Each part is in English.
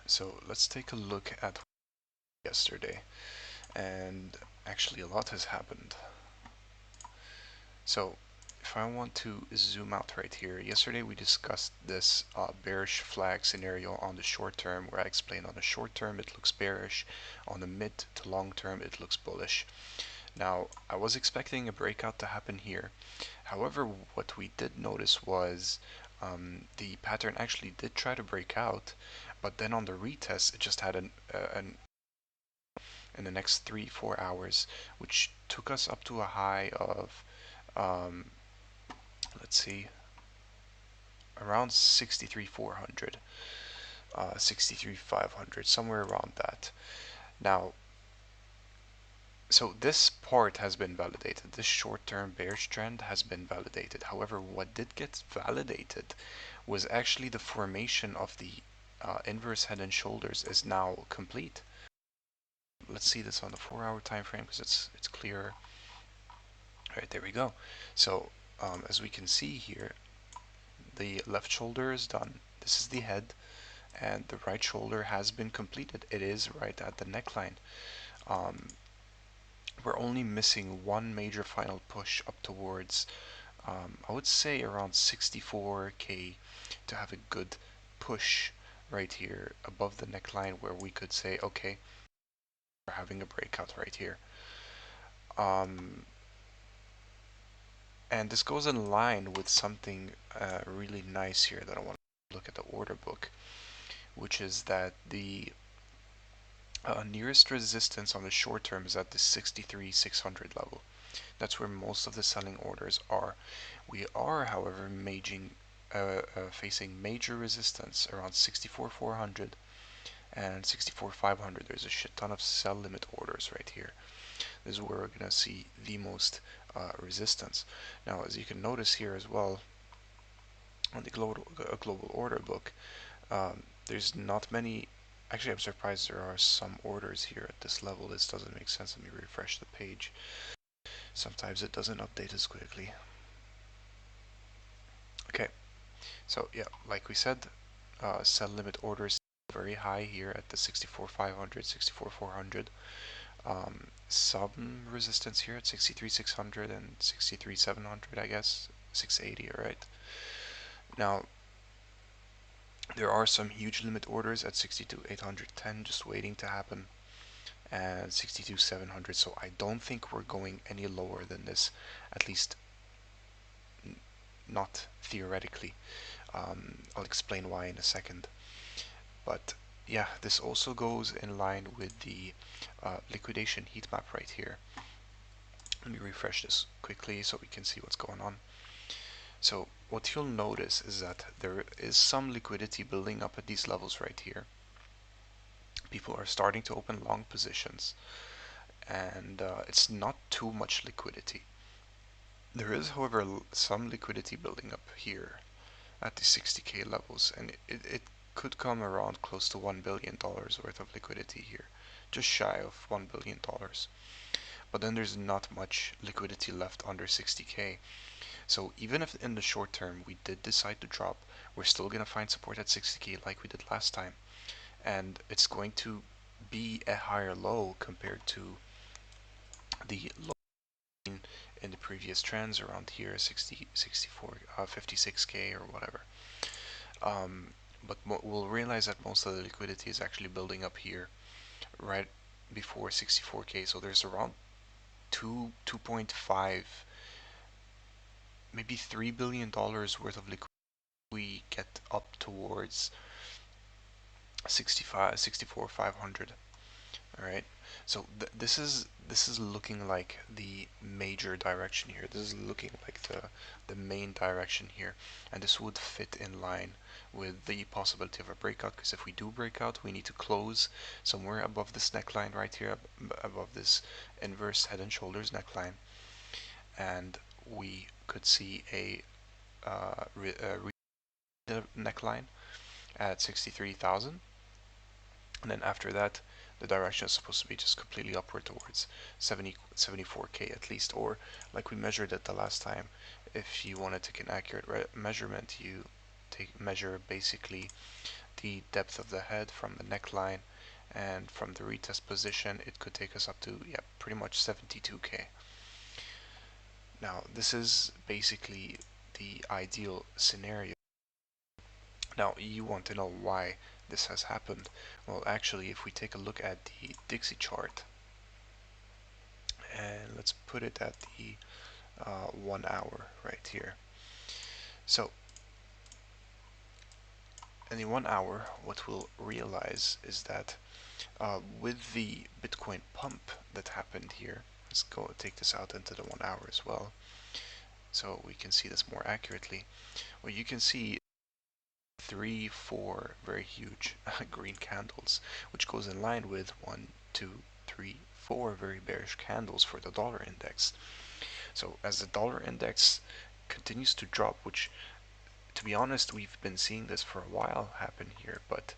So let's take a look at yesterday, and actually a lot has happened. So if I want to zoom out right here, yesterday we discussed this bearish flag scenario on the short term, where I explained on the short term it looks bearish, on the mid to long term it looks bullish. Now I was expecting a breakout to happen here. However, what we did notice was the pattern actually did try to break out, but then on the retest it just had an in the next 3-4 hours, which took us up to a high of um, let's see, around 63,400, 63,500, somewhere around that. Now, so this part has been validated. This short-term bearish trend has been validated. However, what did get validated was actually the formation of the inverse head and shoulders is now complete. Let's see this on the 4-hour time frame because it's clearer. All right, there we go. So as we can see here, the left shoulder is done. This is the head, and the right shoulder has been completed. It is right at the neckline. We're only missing one major final push up towards, I would say around 64K to have a good push right here above the neckline, where we could say, okay, we're having a breakout right here. And this goes in line with something really nice here that I want to look at the order book, which is that the nearest resistance on the short term is at the 63,600 level. That's where most of the selling orders are. We are, however, facing major resistance around 64,400 and 64,500. There's a shit ton of sell limit orders right here. This is where we're going to see the most resistance. Now, as you can notice here as well, on the global order book, there's not many. Actually, I'm surprised there are some orders here at this level. This doesn't make sense. Let me refresh the page. Sometimes it doesn't update as quickly. Okay, so yeah, like we said, sell limit orders very high here at the 64,500, 64,400. Some resistance here at 63,600 and 63,700, I guess, 680, alright. Now, there are some huge limit orders at 62,810 just waiting to happen, and 62,700, so I don't think we're going any lower than this, at least not theoretically. I'll explain why in a second. But yeah, this also goes in line with the liquidation heat map right here. Let me refresh this quickly so we can see what's going on. So what you'll notice is that there is some liquidity building up at these levels right here. People are starting to open long positions, and it's not too much liquidity. There is, however, some liquidity building up here at the 60K levels, and it could come around close to $1 billion worth of liquidity here, just shy of $1 billion. But then there's not much liquidity left under 60K. So even if in the short term we did decide to drop, we're still going to find support at 60K like we did last time. And it's going to be a higher low compared to the low in the previous trends around here, 60, 64, 56K or whatever. But we'll realize that most of the liquidity is actually building up here right before 64K. So there's around 2.5, maybe $3 billion worth of liquidity we get up towards 65, 64, 500. All right, so this is looking like the major direction here. This is looking like the main direction here, and this would fit in line with the possibility of a breakout, because if we do break out, we need to close somewhere above this neckline right here, above this inverse head and shoulders neckline, and we could see a neckline at 63,000. And then after that, the direction is supposed to be just completely upward towards 74K at least, or like we measured it the last time. If you want to take an accurate measurement, you measure basically the depth of the head from the neckline, and from the retest position it could take us up to, yeah, pretty much 72k. Now this is basically the ideal scenario. Now you want to know why this has happened. Well, actually, if we take a look at the Dixie chart, and let's put it at the 1 hour right here. So in the 1 hour, what we'll realize is that with the Bitcoin pump that happened here, let's go take this out into the 1 hour as well, so we can see this more accurately. Well, you can see 3, 4 very huge green candles, which goes in line with 1, 2, 3, 4 very bearish candles for the dollar index. So as the dollar index continues to drop, which, to be honest, we've been seeing this for a while happen here, but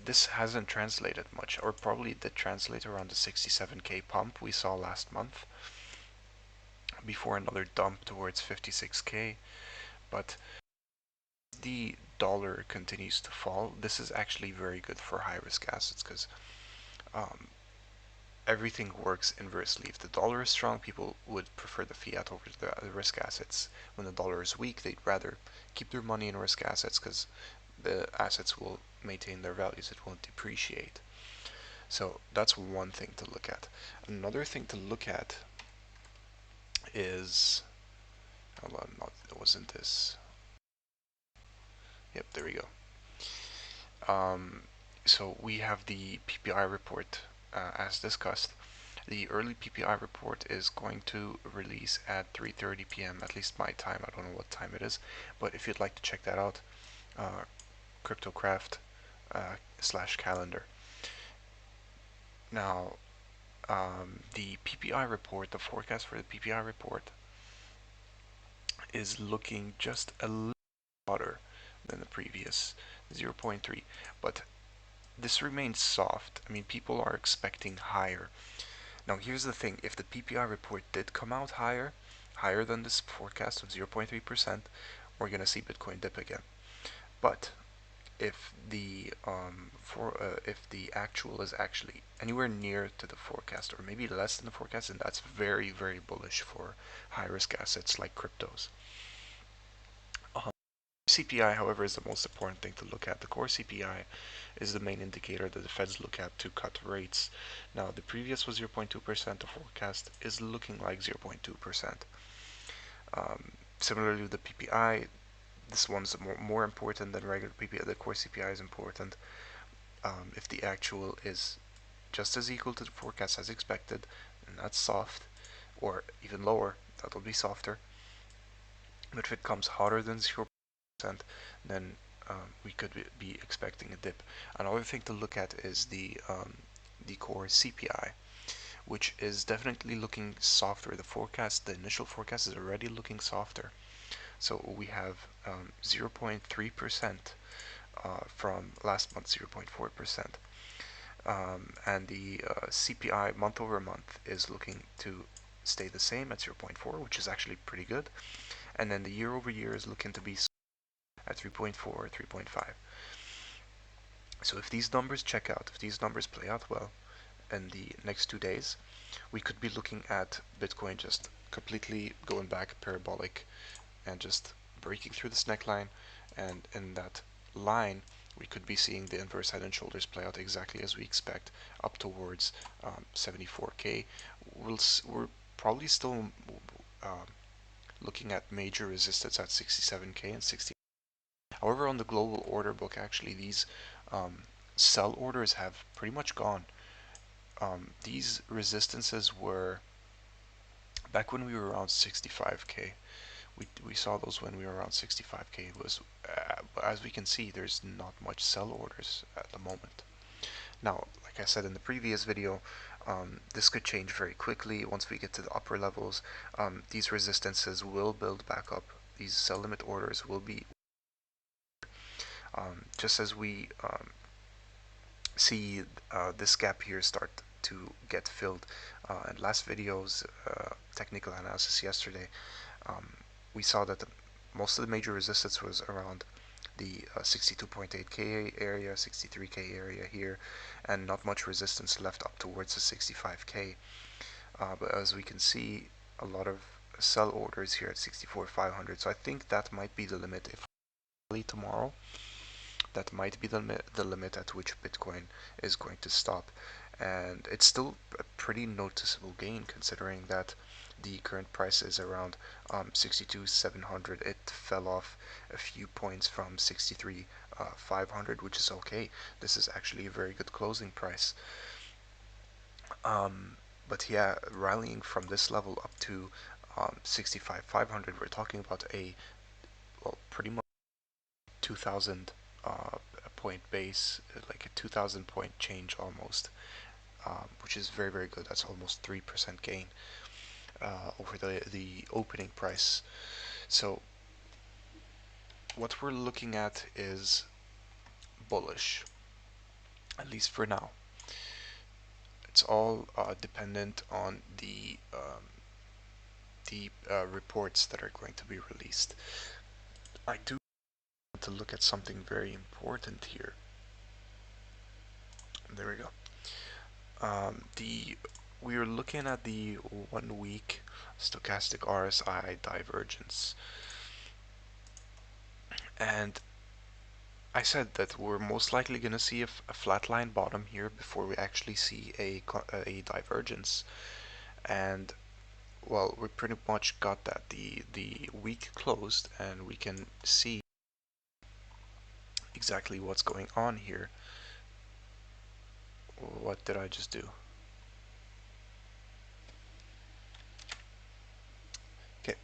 this hasn't translated much, or probably did translate around the 67k pump we saw last month before another dump towards 56k. But the dollar continues to fall. This is actually very good for high risk assets, because um, everything works inversely. If the dollar is strong, people would prefer the fiat over the risk assets. When the dollar is weak, they'd rather keep their money in risk assets, because the assets will maintain their values, it won't depreciate. So that's one thing to look at. Another thing to look at is, hold on, it wasn't this. Yep, there we go. So we have the PPI report, as discussed. The early PPI report is going to release at 3:30 p.m. at least my time. I don't know what time it is, but if you'd like to check that out, CryptoCraft / calendar. Now, the PPI report, the forecast for the PPI report, is looking just a little hotter than the previous 0.3, but this remains soft. I mean, people are expecting higher. Now here's the thing, if the PPI report did come out higher than this forecast of 0.3%, we're going to see Bitcoin dip again. But if the if the actual is actually anywhere near to the forecast, or maybe less than the forecast, then that's very, very bullish for high risk assets like cryptos. CPI, however, is the most important thing to look at. The core CPI is the main indicator that the Feds look at to cut rates. Now, the previous was 0.2%. The forecast is looking like 0.2%. Similarly, the PPI, this one's more important than regular PPI. The core CPI is important. If the actual is just as equal to the forecast as expected, and that's soft, or even lower, that'll be softer. But if it comes hotter than 0%, then we could be expecting a dip. Another thing to look at is the core CPI, which is definitely looking softer. The initial forecast is already looking softer. So we have 0.3% from last month, 0.4%. And the CPI month over month is looking to stay the same at 0.4, which is actually pretty good. And then the year over year is looking to be at 3.4 or 3.5. So if these numbers check out, if these numbers play out well in the next 2 days, we could be looking at Bitcoin just completely going back parabolic and just breaking through this neckline, and in that line we could be seeing the inverse head and shoulders play out exactly as we expect, up towards 74k. We're probably still looking at major resistance at 67k and 60. However, on the global order book, actually these sell orders have pretty much gone. These resistances were back when we were around 65k. We saw those when we were around 65k. It was, as we can see, there's not much sell orders at the moment. Now, like I said in the previous video, this could change very quickly once we get to the upper levels. These resistances will build back up. These sell limit orders will be, just as we see this gap here start to get filled. In last video's technical analysis yesterday, we saw that most of the major resistance was around the 62.8k area, 63k area here, and not much resistance left up towards the 65k. But as we can see, a lot of sell orders here at 64,500. So I think that might be the limit. If tomorrow, that might be the limit at which Bitcoin is going to stop. And it's still a pretty noticeable gain considering that the current price is around 62,700. It fell off a few points from 63,500, which is okay. This is actually a very good closing price. But yeah, rallying from this level up to 65,500, we're talking about a, well, pretty much 2,000 point base, like a 2,000 point change almost, which is very, very good. That's almost 3% gain over the opening price. So what we're looking at is bullish, at least for now. It's all dependent on the reports that are going to be released. I do want to look at something very important here. There we go. We are looking at the 1 week stochastic RSI divergence, and I said that we're most likely going to see a flatline bottom here before we actually see a divergence. And well, we pretty much got that. The week closed, and we can see exactly what's going on here. What did I just do? Okay,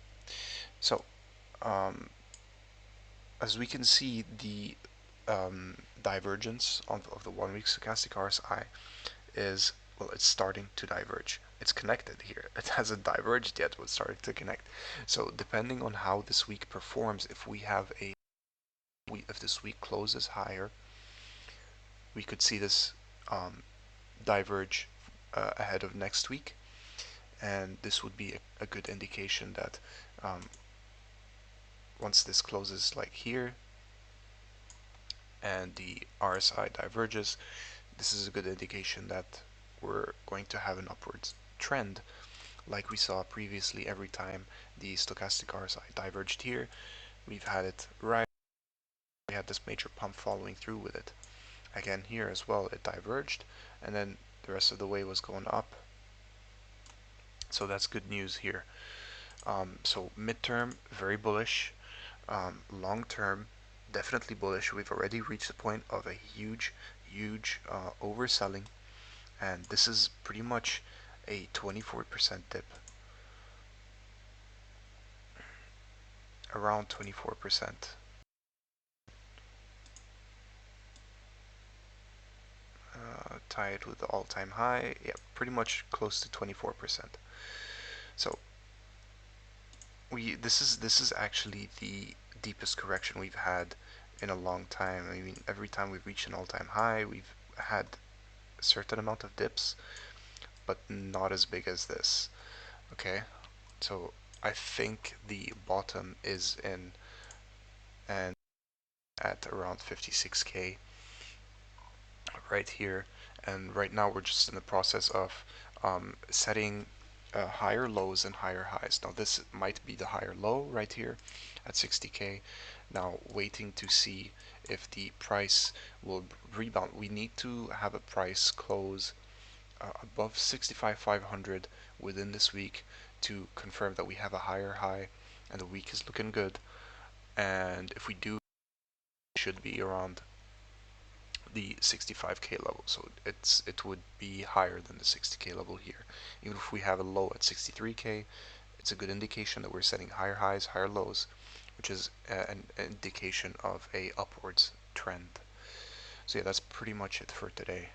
so as we can see, the divergence of the 1 week stochastic RSI is, well, it's starting to diverge. It's connected here. It hasn't diverged yet, but it's starting to connect. So depending on how this week performs, if we have a if this week closes higher, we could see this diverge ahead of next week, and this would be a good indication that once this closes like here and the RSI diverges, this is a good indication that we're going to have an upwards trend like we saw previously. Every time the stochastic RSI diverged here, we've had it right. We had this major pump following through with it. Again here as well, it diverged, and then the rest of the way was going up. So that's good news here. So midterm, very bullish. Long term, definitely bullish. We've already reached the point of a huge overselling, and this is pretty much a 24% dip, around 24%. Tie it with the all-time high, yeah, pretty much close to 24%. So this is actually the deepest correction we've had in a long time. I mean, every time we've reached an all-time high, we've had a certain amount of dips, but not as big as this. Okay, so I think the bottom is in and at around 56k right here, and right now we're just in the process of setting higher lows and higher highs. Now this might be the higher low right here at 60k. Now waiting to see if the price will rebound. We need to have a price close above 65,500 within this week to confirm that we have a higher high and the week is looking good. And if we do, it should be around the 65k level, so it would be higher than the 60k level here. Even if we have a low at 63k, it's a good indication that we're setting higher highs, higher lows, which is an indication of a upwards trend. So yeah, that's pretty much it for today.